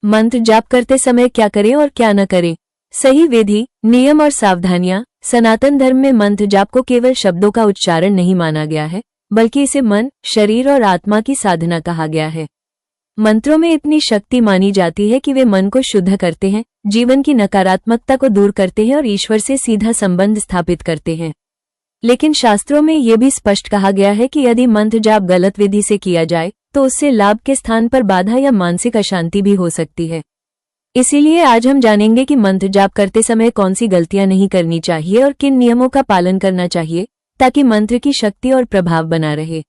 मंत्र जाप करते समय क्या करें और क्या न करें। सही विधि, नियम और सावधानियां। सनातन धर्म में मंत्र जाप को केवल शब्दों का उच्चारण नहीं माना गया है, बल्कि इसे मन, शरीर और आत्मा की साधना कहा गया है। मंत्रों में इतनी शक्ति मानी जाती है कि वे मन को शुद्ध करते हैं, जीवन की नकारात्मकता को दूर करते हैं और ईश्वर से सीधा संबंध स्थापित करते हैं। लेकिन शास्त्रों में यह भी स्पष्ट कहा गया है कि यदि मंत्र जाप गलत विधि से किया जाए तो उससे लाभ के स्थान पर बाधा या मानसिक अशांति भी हो सकती है। इसीलिए आज हम जानेंगे कि मंत्र जाप करते समय कौन सी गलतियां नहीं करनी चाहिए और किन नियमों का पालन करना चाहिए ताकि मंत्र की शक्ति और प्रभाव बना रहे।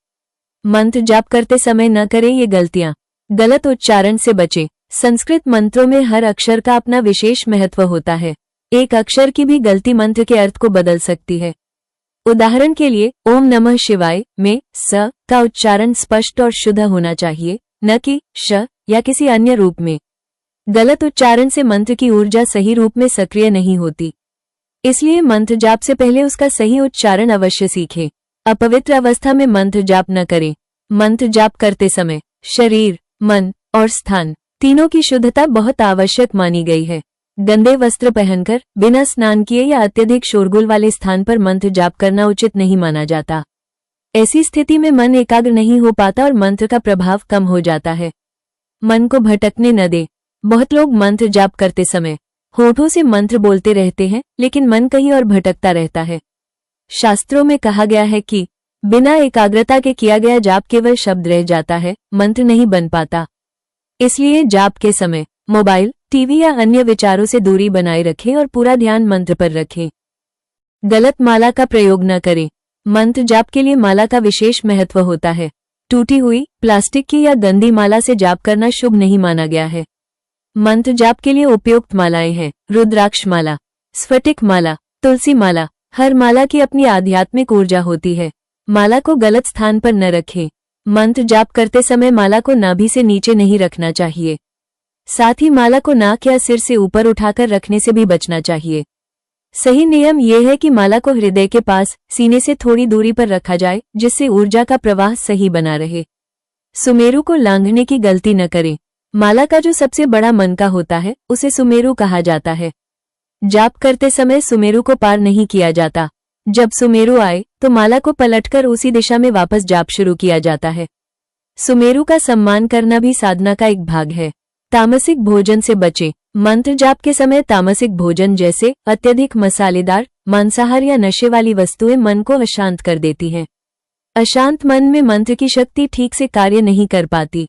मंत्र जाप करते समय न करें ये गलतियां। गलत उच्चारण से बचें। संस्कृत मंत्रों में हर अक्षर का अपना विशेष महत्व होता है। एक अक्षर की भी गलती मंत्र के अर्थ को बदल सकती है। उदाहरण के लिए ओम नमः शिवाय में स का उच्चारण स्पष्ट और शुद्ध होना चाहिए, न कि श या किसी अन्य रूप में। गलत उच्चारण से मंत्र की ऊर्जा सही रूप में सक्रिय नहीं होती। इसलिए मंत्र जाप से पहले उसका सही उच्चारण अवश्य सीखें। अपवित्र अवस्था में मंत्र जाप न करें। मंत्र जाप करते समय शरीर, मन और स्थान तीनों की शुद्धता बहुत आवश्यक मानी गई है। गंदे वस्त्र पहनकर, बिना स्नान किए या अत्यधिक शोरगुल वाले स्थान पर मंत्र जाप करना उचित नहीं माना जाता। ऐसी स्थिति में मन एकाग्र नहीं हो पाता और मंत्र का प्रभाव कम हो जाता है। मन को भटकने न दे। बहुत लोग मंत्र जाप करते समय होठों से मंत्र बोलते रहते हैं, लेकिन मन कहीं और भटकता रहता है। शास्त्रों में कहा गया है कि बिना एकाग्रता के किया गया जाप केवल शब्द रह जाता है, मंत्र नहीं बन पाता। इसलिए जाप के समय मोबाइल, टीवी या अन्य विचारों से दूरी बनाए रखें और पूरा ध्यान मंत्र पर रखें। गलत माला का प्रयोग न करें। मंत्र जाप के लिए माला का विशेष महत्व होता है। टूटी हुई, प्लास्टिक की या गंदी माला से जाप करना शुभ नहीं माना गया है। मंत्र जाप के लिए उपयुक्त मालाएं हैं रुद्राक्ष माला, स्फटिक माला, तुलसी माला। हर माला की अपनी आध्यात्मिक ऊर्जा होती है। माला को गलत स्थान पर न रखें। मंत्र जाप करते समय माला को नाभि से नीचे नहीं रखना चाहिए। साथ ही माला को नाक या सिर से ऊपर उठाकर रखने से भी बचना चाहिए। सही नियम यह है कि माला को हृदय के पास, सीने से थोड़ी दूरी पर रखा जाए, जिससे ऊर्जा का प्रवाह सही बना रहे। सुमेरु को लांघने की गलती न करें। माला का जो सबसे बड़ा मन का होता है, उसे सुमेरु कहा जाता है। जाप करते समय सुमेरु को पार नहीं किया जाता। जब सुमेरु आए तो माला को पलटकर उसी दिशा में वापस जाप शुरू किया जाता है। सुमेरु का सम्मान करना भी साधना का एक भाग है। तामसिक भोजन से बचें। मंत्र जाप के समय तामसिक भोजन जैसे अत्यधिक मसालेदार, मांसाहार या नशे वाली वस्तुएं मन को अशांत कर देती हैं। अशांत मन में मंत्र की शक्ति ठीक से कार्य नहीं कर पाती।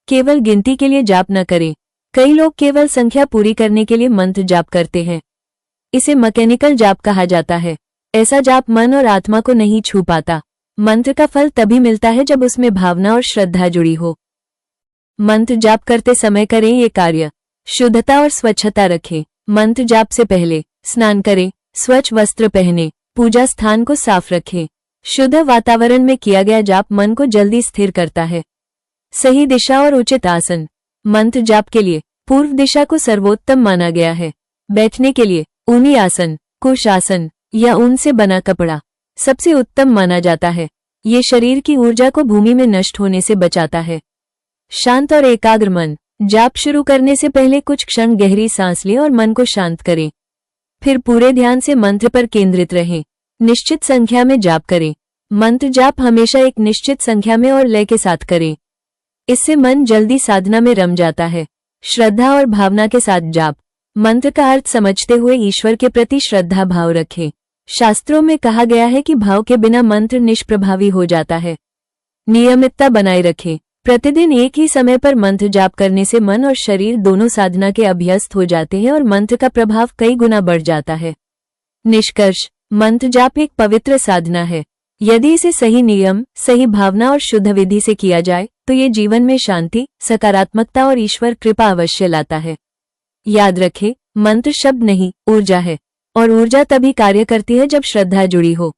केवल गिनती के लिए जाप न करें। कई लोग केवल संख्या पूरी करने के लिए मंत्र जाप करते हैं। इसे मैकेनिकल जाप कहा जाता है। ऐसा जाप मन और आत्मा को नहीं छू पाता। मंत्र का फल तभी मिलता है जब उसमें भावना और श्रद्धा जुड़ी हो। मंत्र जाप करते समय करें ये कार्य। शुद्धता और स्वच्छता रखें। मंत्र जाप से पहले स्नान करें, स्वच्छ वस्त्र पहनें, पूजा स्थान को साफ रखें। शुद्ध वातावरण में किया गया जाप मन को जल्दी स्थिर करता है। सही दिशा और उचित आसन। मंत्र जाप के लिए पूर्व दिशा को सर्वोत्तम माना गया है। बैठने के लिए ऊनी आसन, कुश आसन या ऊन से बना कपड़ा सबसे उत्तम माना जाता है। ये शरीर की ऊर्जा को भूमि में नष्ट होने से बचाता है। शांत और एकाग्र मन। जाप शुरू करने से पहले कुछ क्षण गहरी सांस लें और मन को शांत करें। फिर पूरे ध्यान से मंत्र पर केंद्रित रहें। निश्चित संख्या में जाप करें। मंत्र जाप हमेशा एक निश्चित संख्या में और लय के साथ करें। इससे मन जल्दी साधना में रम जाता है। श्रद्धा और भावना के साथ जाप। मंत्र का अर्थ समझते हुए ईश्वर के प्रति श्रद्धा भाव रखें। शास्त्रों में कहा गया है कि भाव के बिना मंत्र निष्प्रभावी हो जाता है। नियमितता बनाए रखें। प्रतिदिन एक ही समय पर मंत्र जाप करने से मन और शरीर दोनों साधना के अभ्यस्त हो जाते हैं और मंत्र का प्रभाव कई गुना बढ़ जाता है। निष्कर्ष, मंत्र जाप एक पवित्र साधना है। यदि इसे सही नियम, सही भावना और शुद्ध विधि से किया जाए तो ये जीवन में शांति, सकारात्मकता और ईश्वर कृपा अवश्य लाता है। याद रखें, मंत्र शब्द नहीं, ऊर्जा है और ऊर्जा तभी कार्य करती है जब श्रद्धा जुड़ी हो।